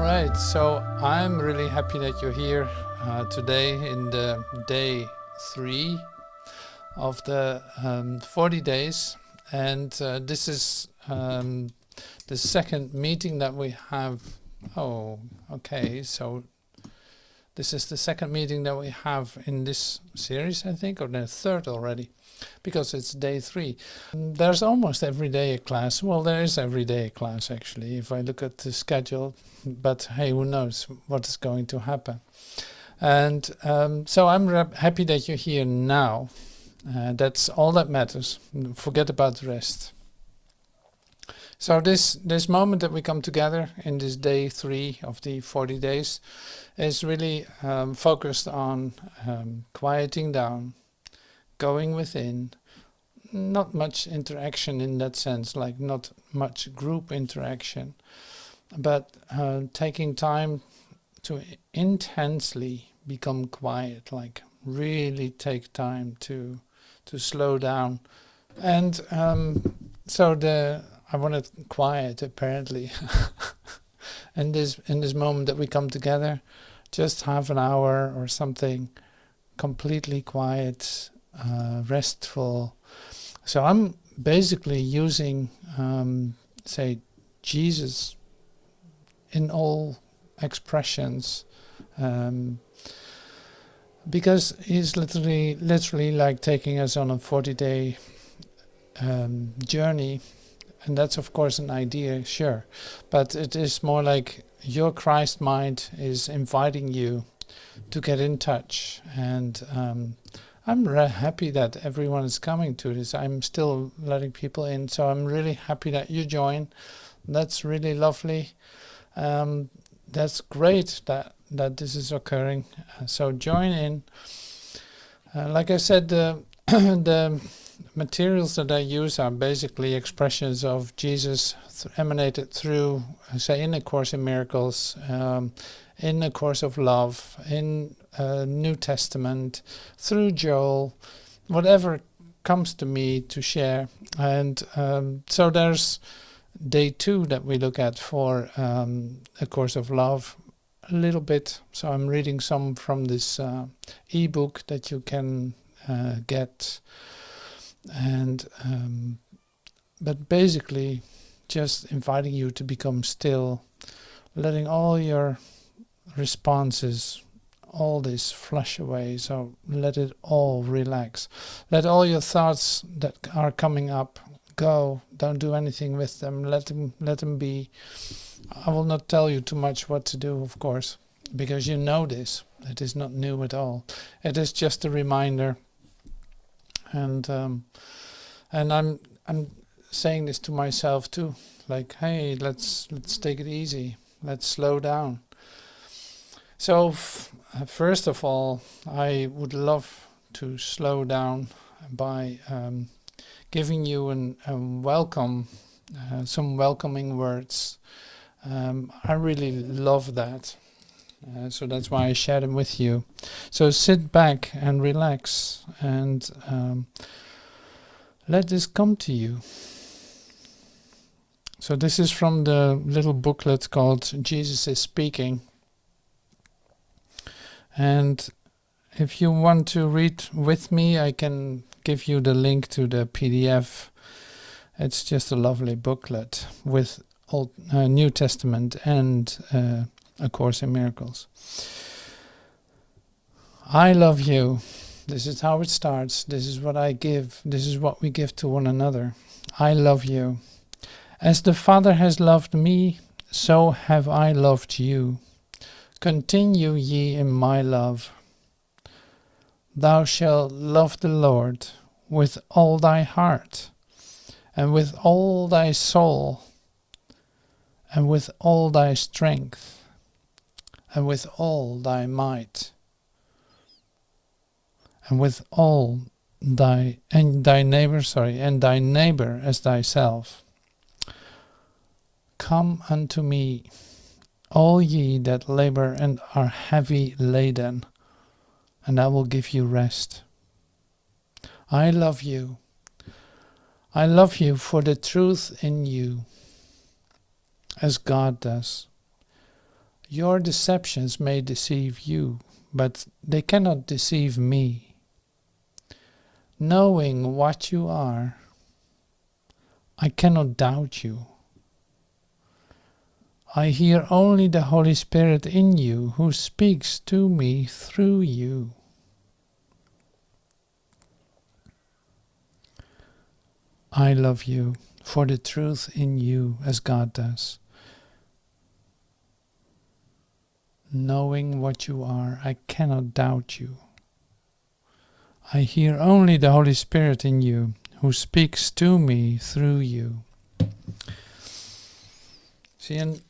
right, so I'm really happy that you're here today in the day 3 of the 40 days, and this is the second meeting that we have. Oh, okay, so this is the second meeting that we have in this series, I think, or the third already, because it's day 3. There's almost every day a class. Well, there is every day a class, actually, if I look at the schedule. But hey, who knows what is going to happen. And so I'm happy that you're here now. That's all that matters. Forget about the rest. So this moment that we come together in this day 3 of the 40 days is really focused on quieting down, going within. Not much interaction in that sense, like not much group interaction, but taking time to intensely become quiet, like really take time to slow down. And so I wanted quiet, apparently. in this moment that we come together, just half an hour or something, completely quiet, restful. So I'm basically using, say, Jesus in all expressions, because he's literally like taking us on a 40-day journey. And that's, of course, an idea, sure. But it is more like your Christ mind is inviting you to get in touch. And I'm happy that everyone is coming to this. I'm still letting people in, so I'm really happy that you join. That's really lovely. That's great that this is occurring. So join in. Like I said, the materials that I use are basically expressions of Jesus emanated through, say, in A Course in Miracles, in A Course of Love, in New Testament, through Joel, whatever comes to me to share. And so there's day 2 that we look at for A Course of Love, a little bit. So I'm reading some from this ebook that you can get. And but basically just inviting you to become still, letting all your responses, all this flush away. So let it all relax. Let all your thoughts that are coming up go. Don't do anything with them. Let them be. I will not tell you too much what to do, of course, because you know this. It is not new at all. It is just a reminder. And I'm saying this to myself too, like, hey, let's take it easy, let's slow down. So first of all, I would love to slow down by giving you a welcome, some welcoming words. I really love that. So that's why I share them with you. So sit back and relax and let this come to you. So this is from the little booklet called Jesus is Speaking. And if you want to read with me, I can give you the link to the PDF. It's just a lovely booklet with Old New Testament and A Course in Miracles. I love you. This is how it starts. This is what I give. This is what we give to one another. I love you. As the Father has loved me, so have I loved you. Continue ye in my love. Thou shalt love the Lord with all thy heart, and with all thy soul, and with all thy strength, and with all thy might, and with all thy neighbor as thyself. Come unto me, all ye that labor and are heavy laden, and I will give you rest. I love you. I love you for the truth in you, as God does. Your deceptions may deceive you, but they cannot deceive me. Knowing what you are, I cannot doubt you. I hear only the Holy Spirit in you who speaks to me through you. I love you for the truth in you as God does. Knowing what you are, I cannot doubt you. I hear only the Holy Spirit in you who speaks to me through you. See, and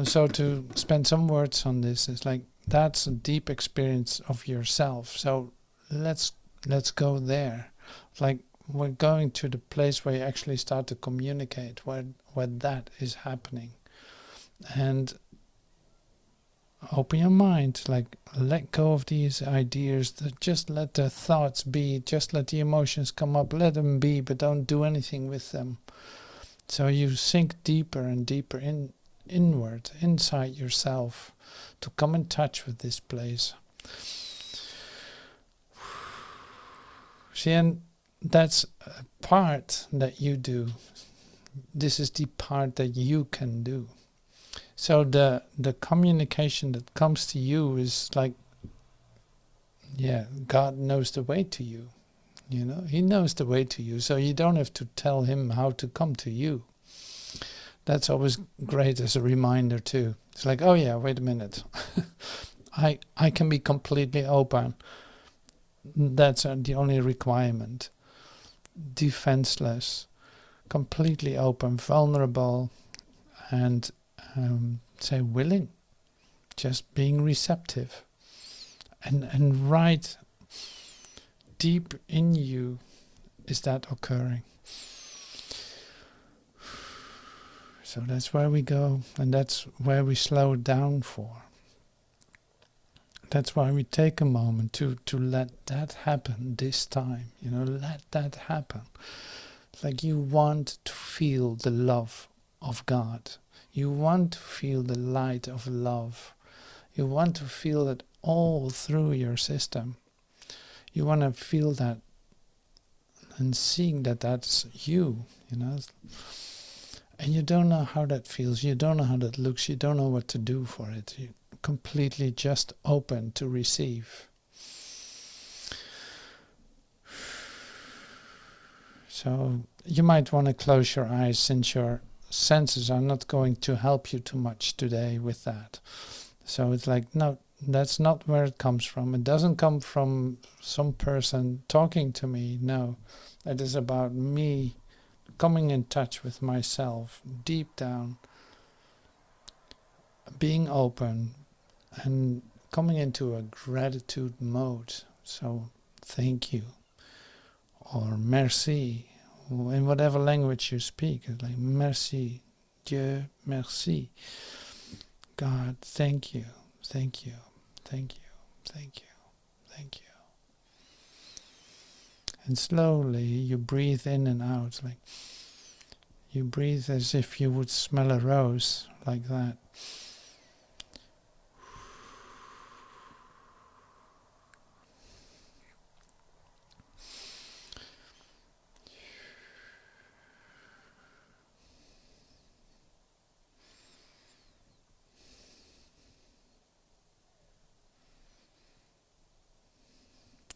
so to spend some words on this, it's like that's a deep experience of yourself. So let's go there. Like we're going to the place where you actually start to communicate, where that is happening. And open your mind, like let go of these ideas, just let the thoughts be, just let the emotions come up, let them be, but don't do anything with them. So you sink deeper and deeper inward, inside yourself, to come in touch with this place. See, and that's a part that you do. This is the part that you can do. So the communication that comes to you is like, yeah, God knows the way to you. You know, He knows the way to you. So you don't have to tell Him how to come to you. That's always great as a reminder too. It's like, oh yeah, wait a minute. I can be completely open. That's the only requirement. Defenseless, completely open, vulnerable, and say willing, just being receptive, and right deep in you is that occurring. So that's where we go, and that's where we slow down for. That's why we take a moment to let that happen this time. You know, let that happen. Like you want to feel the love of God. You want to feel the light of love. You want to feel it all through your system. You want to feel that and seeing that that's you, you know. And you don't know how that feels. You don't know how that looks. You don't know what to do for it. You're completely just open to receive. So you might want to close your eyes, since your senses are not going to help you too much today with that. So it's like, no, that's not where it comes from. It doesn't come from some person talking to me. No, it is about me coming in touch with myself deep down, being open and coming into a gratitude mode. So thank you, or merci, in whatever language you speak. It's like merci, Dieu merci, God thank you, thank you, thank you, thank you, thank you. And slowly you breathe in and out, like you breathe as if you would smell a rose, like that.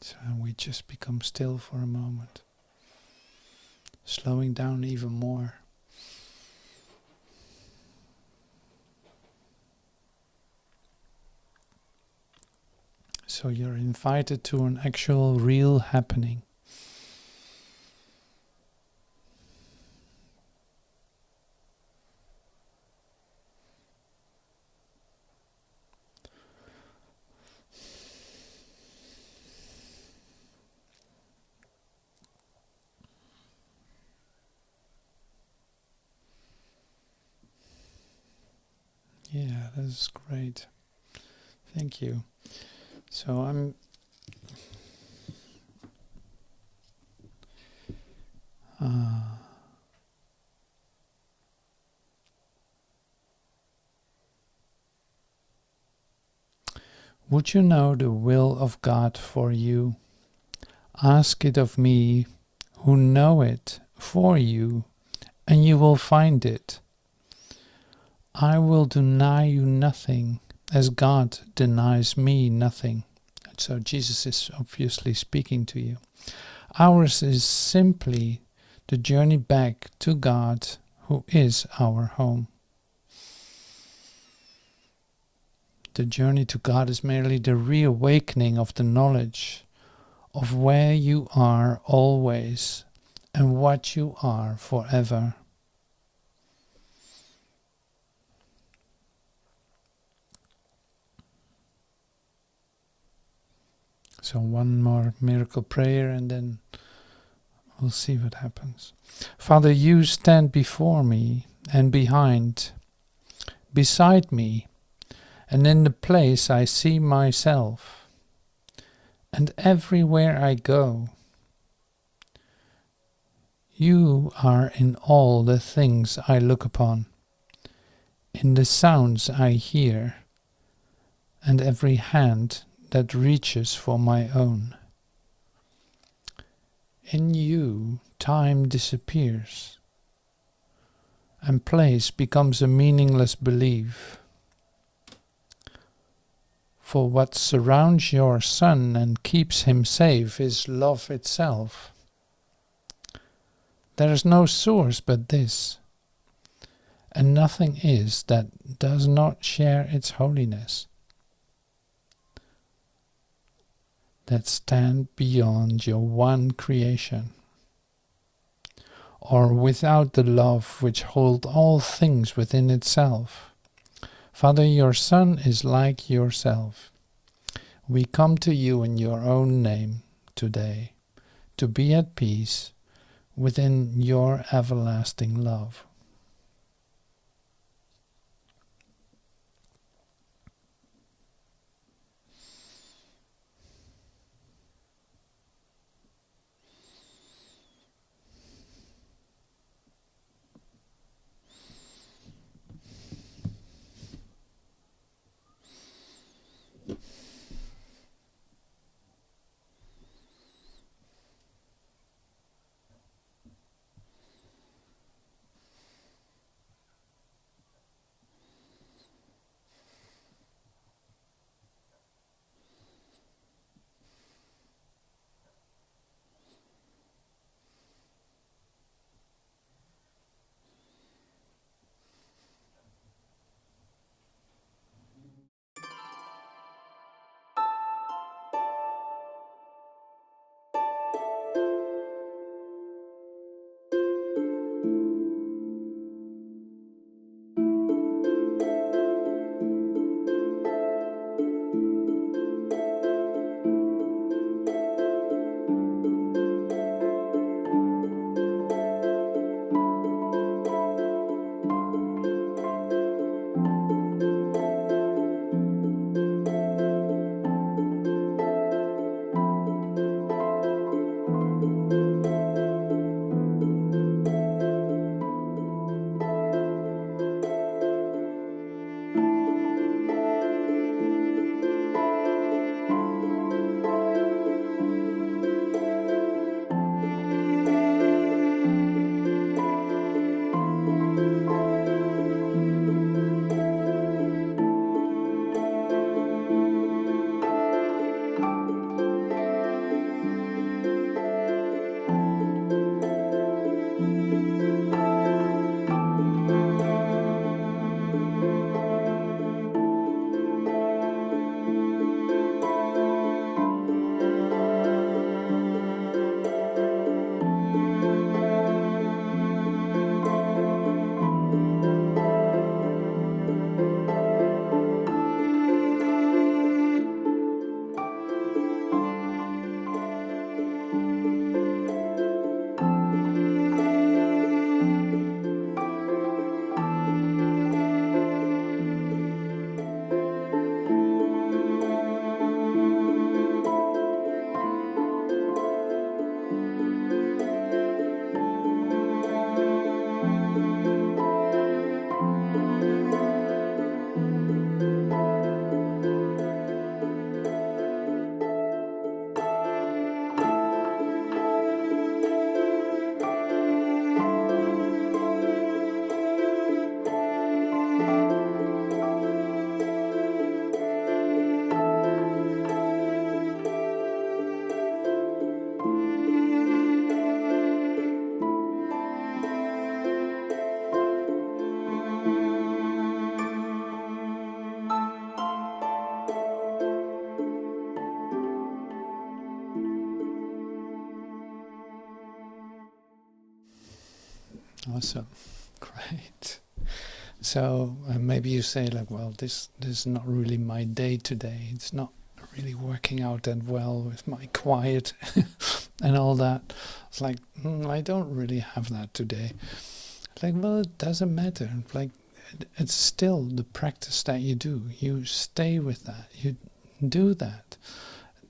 So we just become still for a moment, slowing down even more. So you're invited to an actual real happening. Yeah, that's great. Thank you. So I'm Would you know the will of God for you? Ask it of me, who know it for you, and you will find it. I will deny you nothing, as God denies me nothing. So Jesus is obviously speaking to you. Ours is simply the journey back to God, who is our home. The journey to God is merely the reawakening of the knowledge of where you are always and what you are forever. So one more miracle prayer and then we'll see what happens. Father, you stand before me and behind, beside me, and in the place I see myself. And everywhere I go, you are in all the things I look upon, in the sounds I hear, and every hand that reaches for my own. In you, time disappears, and place becomes a meaningless belief. For what surrounds your Son and keeps him safe is love itself. There is no source but this, and nothing is that does not share its holiness, that stand beyond your one creation, or without the love which holds all things within itself. Father, your Son is like yourself. We come to you in your own name today, to be at peace within your everlasting love. Awesome. Great. So maybe you say like, well, this is not really my day today. It's not really working out that well with my quiet and all that. It's like, I don't really have that today. Like, well, it doesn't matter. Like, it's still the practice that you do. You stay with that. You do that.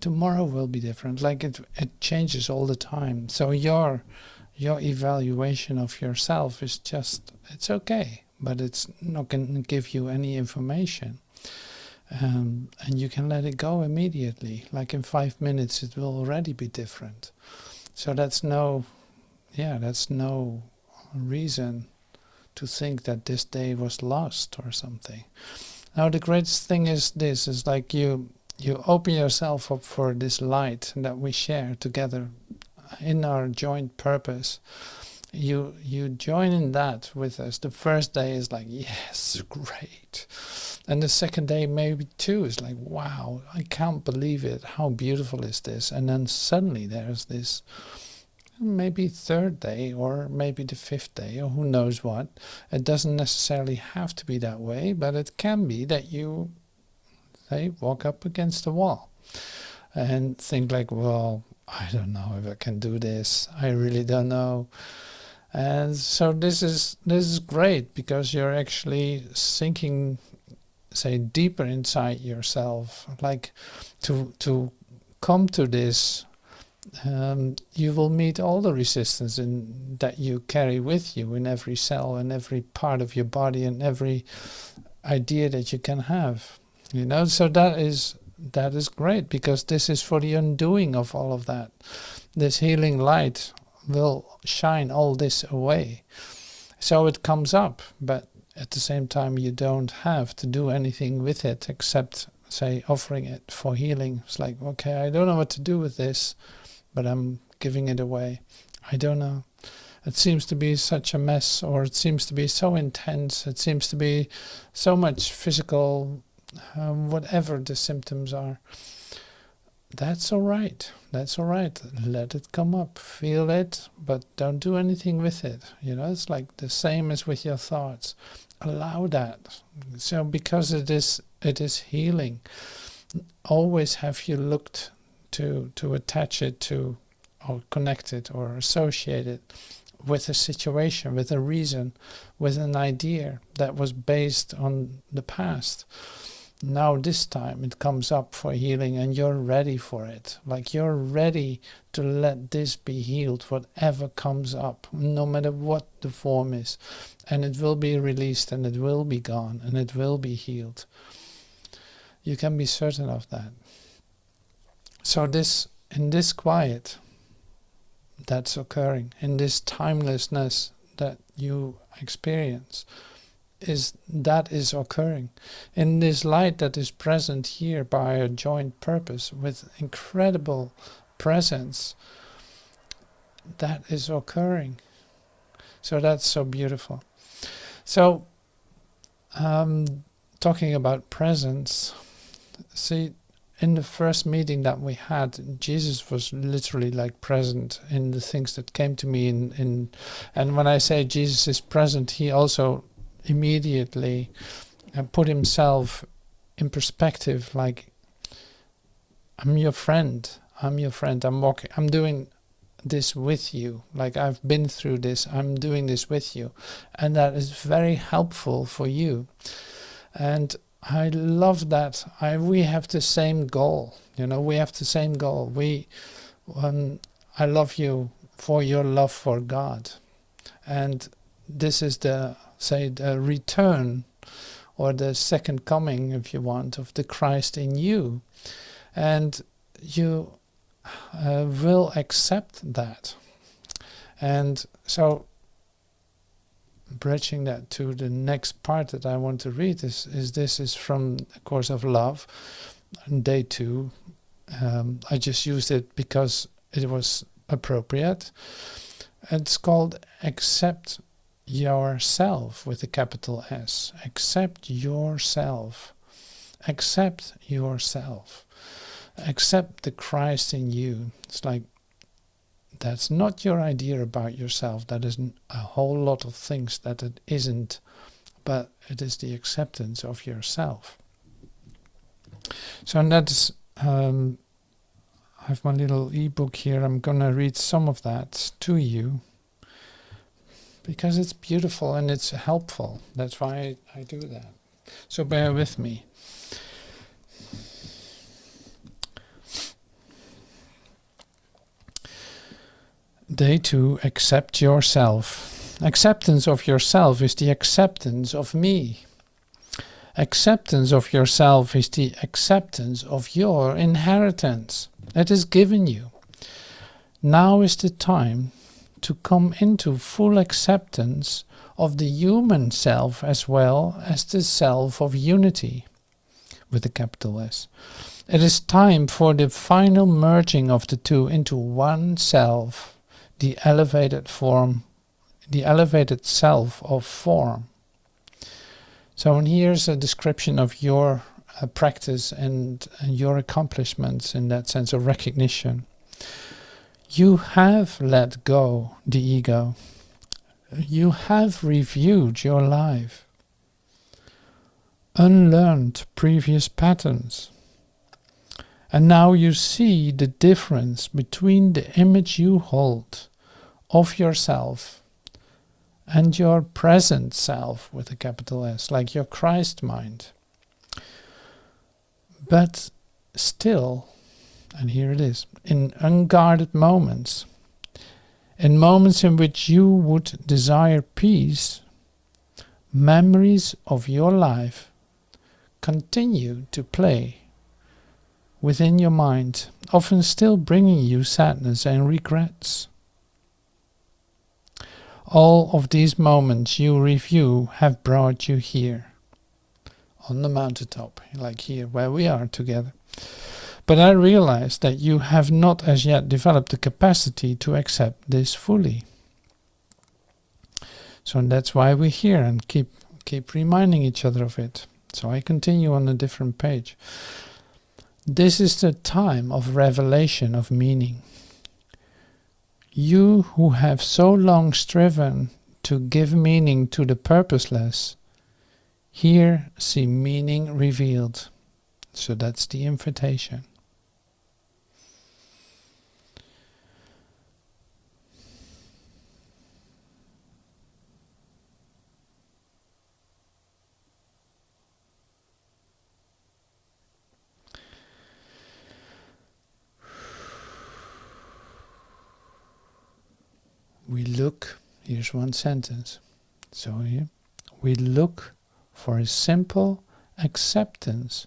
Tomorrow will be different. Like, it changes all the time. So your evaluation of yourself is just, it's okay, but it's not going to give you any information. And you can let it go immediately. Like in 5 minutes, it will already be different. So that's no reason to think that this day was lost or something. Now the greatest thing is this, is like you open yourself up for this light that we share together in our joint purpose. You join in that with us. The first day is like, yes, great. And the second day maybe too is like, wow, I can't believe it. How beautiful is this? And then suddenly there's this maybe third day or maybe the fifth day or who knows what. It doesn't necessarily have to be that way, but it can be that you walk up against the wall and think like, well, I don't know if I can do this. I really don't know. And so this is great, because you're actually sinking, say, deeper inside yourself. Like to come to this, you will meet all the resistance that you carry with you in every cell and every part of your body and every idea that you can have. So that is great, because this is for the undoing of all of that. This healing light will shine all this away. So it comes up, but at the same time you don't have to do anything with it except, say, offering it for healing. It's like, okay, I don't know what to do with this, but I'm giving it away. I don't know. It seems to be such a mess, or it seems to be so intense. It seems to be so much physical, whatever the symptoms are. That's all right. That's all right. Let it come up. Feel it, but don't do anything with it. It's like the same as with your thoughts. Allow that. So because it is healing, always have you looked to attach it to, or connect it or associate it with a situation, with a reason, with an idea that was based on the past. Now this time it comes up for healing and you're ready for it. Like you're ready to let this be healed, whatever comes up, no matter what the form is. And it will be released and it will be gone and it will be healed. You can be certain of that. So in this quiet that's occurring, in this timelessness that you experience, is occurring, in this light that is present here by a joint purpose with incredible presence, that is occurring. So that's so beautiful. So talking about presence, see, in the first meeting that we had, Jesus was literally like present in the things that came to me and when I say Jesus is present, he also immediately put himself in perspective, like, I'm your friend, I'm walking, I'm doing this with you, like I've been through this, I'm doing this with you, and that is very helpful for you. And I love that. We have the same goal, we have the same goal. I love you for your love for God, and this is the return, or the second coming, if you want, of the Christ in you. And you will accept that. And so bridging that to the next part that I want to read is from A Course of Love, day 2. I just used it because it was appropriate. It's called Accept Yourself, with a capital S. Accept yourself. Accept yourself. Accept the Christ in you. It's like That's not your idea about yourself. That is a whole lot of things that it isn't, but it is the acceptance of yourself. So that's, I have my little ebook here. I'm going to read some of that to you because it's beautiful and it's helpful. That's why I do that. So bear with me. Day 2, accept yourself. Acceptance of yourself is the acceptance of me. Acceptance of yourself is the acceptance of your inheritance that is given you. Now is the time to come into full acceptance of the human self as well as the self of unity, with a capital S. It is time for the final merging of the two into one self, the elevated form, the elevated self of form. So and here's a description of your practice and your accomplishments in that sense of recognition. You have let go the ego. You have reviewed your life, unlearned previous patterns. And now you see the difference between the image you hold of yourself and your present self with a capital S, like your Christ mind. But still, and here it is, in unguarded moments, in moments in which you would desire peace, memories of your life continue to play within your mind, often still bringing you sadness and regrets. All of these moments you review have brought you here, on the mountaintop, like here where we are together. But I realize that you have not as yet developed the capacity to accept this fully. So that's why we're here and keep reminding each other of it. So I continue on a different page. This is the time of revelation of meaning. You who have so long striven to give meaning to the purposeless, here see meaning revealed. So that's the invitation. We look, here's one sentence, so here, we look for a simple acceptance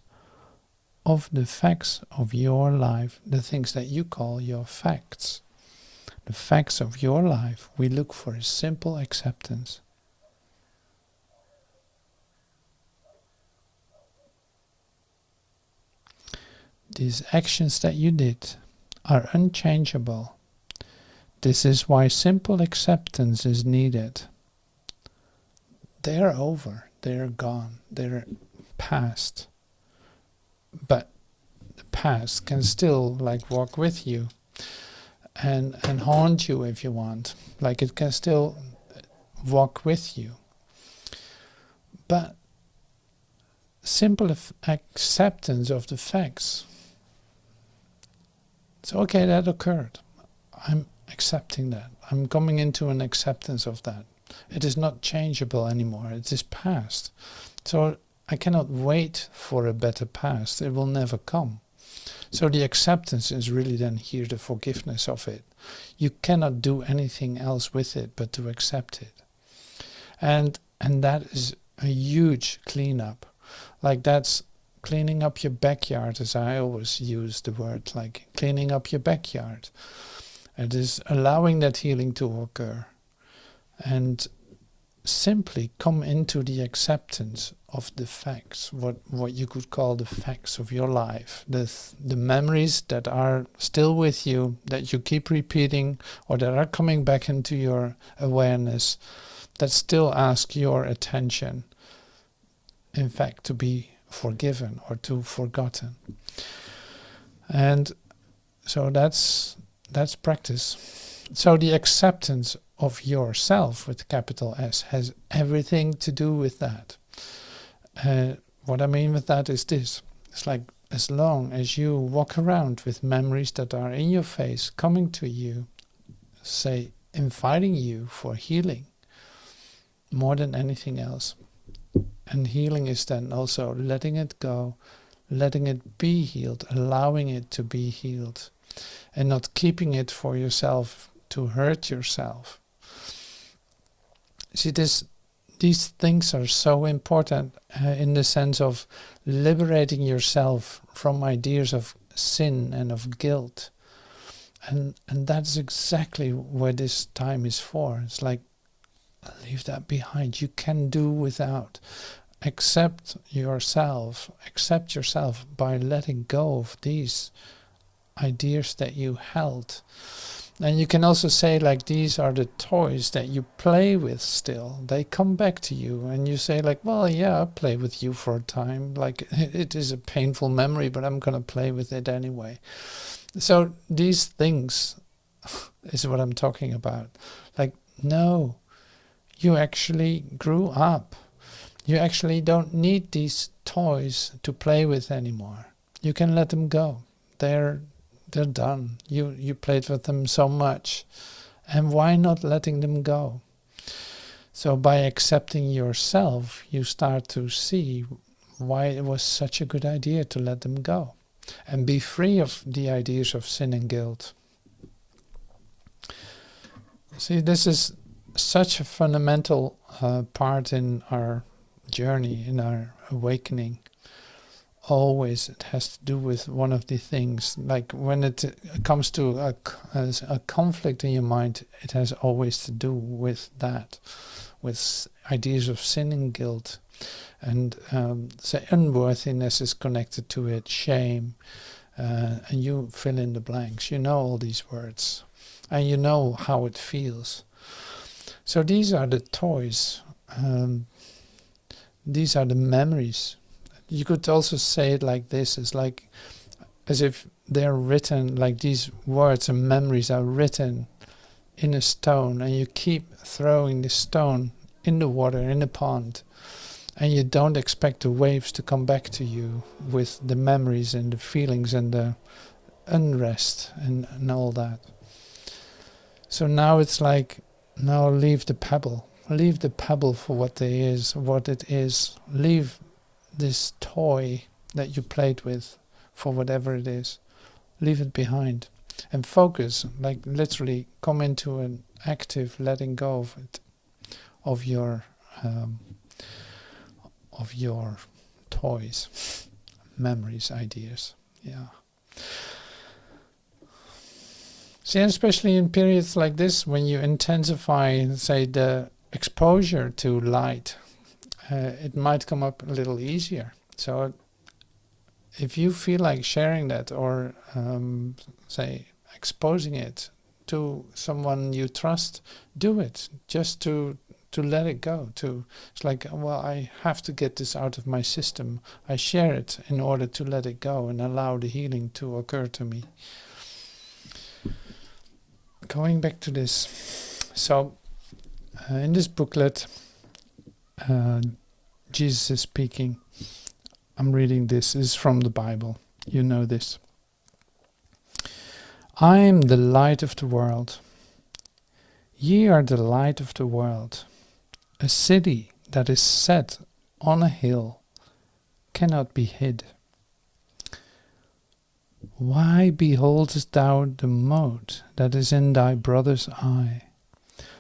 of the facts of your life, the things that you call your facts. The facts of your life, we look for a simple acceptance. These actions that you did are unchangeable. This is why simple acceptance is needed. They're over, they're gone, they're past. But the past can still like walk with you and haunt you if you want. Like it can still walk with you. But simple acceptance of the facts. So okay, that occurred. I'm accepting that. I'm coming into an acceptance of that. It is not changeable anymore. It is past. So I cannot wait for a better past. It will never come. So the acceptance is really then here the forgiveness of it. You cannot do anything else with it but to accept it. And that is a huge cleanup. Like that's cleaning up your backyard, as I always use the word, like cleaning up your backyard. It is allowing that healing to occur and simply come into the acceptance of the facts, what you could call the facts of your life, the memories that are still with you, that you keep repeating or that are coming back into your awareness, that still ask your attention, in fact, to be forgiven or to forgotten. And so that's practice So the acceptance of yourself with capital S has everything to do with that. What I mean with that is this. It's like, as long as you walk around with memories that are in your face, coming to you, say, inviting you for healing more than anything else. And healing is then also letting it go, letting it be healed, allowing it to be healed, and not keeping it for yourself to hurt yourself. See, these things are so important in the sense of liberating yourself from ideas of sin and of guilt. And that's exactly what this time is for. It's like, leave that behind. You can do without. Accept yourself by letting go of these ideas that you held. And you can also say, like, these are the toys that you play with still. They come back to you and you say, like, well, yeah, I'll play with you for a time. Like, it is a painful memory, but I'm going to play with it anyway. So these things is what I'm talking about. Like, no, you actually grew up. You actually don't need these toys to play with anymore. You can let them go. They're done. You played with them so much. And why not letting them go? So by accepting yourself, you start to see why it was such a good idea to let them go. And be free of the ideas of sin and guilt. See, this is such a fundamental part in our journey, in our awakening. Always it has to do with one of the things. Like when it comes to a conflict in your mind, it has always to do with that, with ideas of sin and guilt. And say unworthiness is connected to it, shame, and you fill in the blanks. You know all these words, and you know how it feels. So these are the toys. These are the memories. You could also say it like this: it's like as if they're written, like these words and memories are written in a stone, and you keep throwing the stone in the water, in the pond. And you don't expect the waves to come back to you with the memories and the feelings and the unrest and all that. So now it's like, now leave the pebble. Leave the pebble for what it is. Leave this toy that you played with for whatever it is. Leave it behind. And focus, like literally come into an active letting go of it, of your toys, memories, ideas. Yeah. See, especially in periods like this, when you intensify, say, the exposure to light, it might come up a little easier. So if you feel like sharing that or, say, exposing it to someone you trust, do it, just to let it go. It's like, well, I have to get this out of my system. I share it in order to let it go and allow the healing to occur to me. Going back to this. So, in this booklet, Jesus is speaking. I'm reading this. This is from the Bible. You know this. I am the light of the world. Ye are the light of the world. A city that is set on a hill cannot be hid. Why beholdest thou the mote that is in thy brother's eye,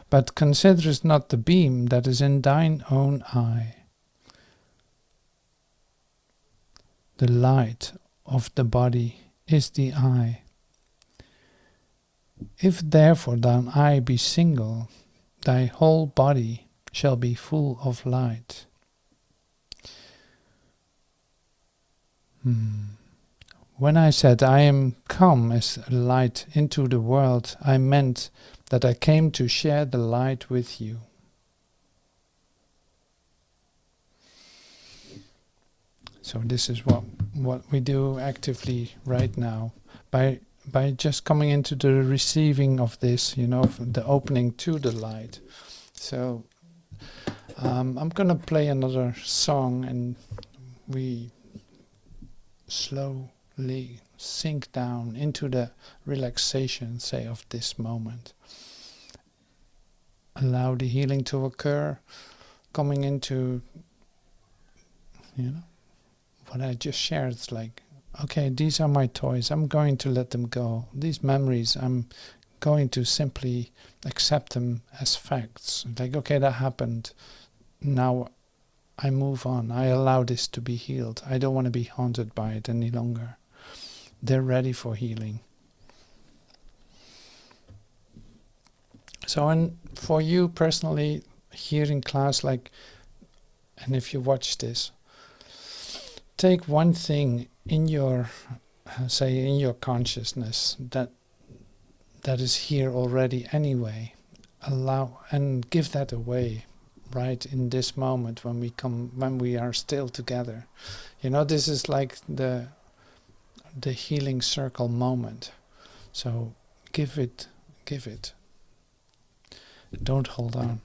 but considerest not the beam that is in thine own eye? The light of the body is the eye. If therefore thine eye be single, thy whole body shall be full of light. When I said I am come as a light into the world, I meant that I came to share the light with you. So this is what we do actively right now. By by just coming into the receiving of this, the opening to the light. So I'm gonna play another song, and we slowly sink down into the relaxation, say, of this moment. Allow the healing to occur, coming into, what I just shared. It's like, okay, these are my toys. I'm going to let them go. These memories, I'm going to simply accept them as facts. Like, okay, that happened. Now I move on. I allow this to be healed. I don't want to be haunted by it any longer. They're ready for healing. So, and for you personally, here in class, and if you watch this, take one thing in your, in your consciousness that is here already anyway. Allow and give that away right in this moment when we are still together. This is like the healing circle moment. So give it. Don't hold on.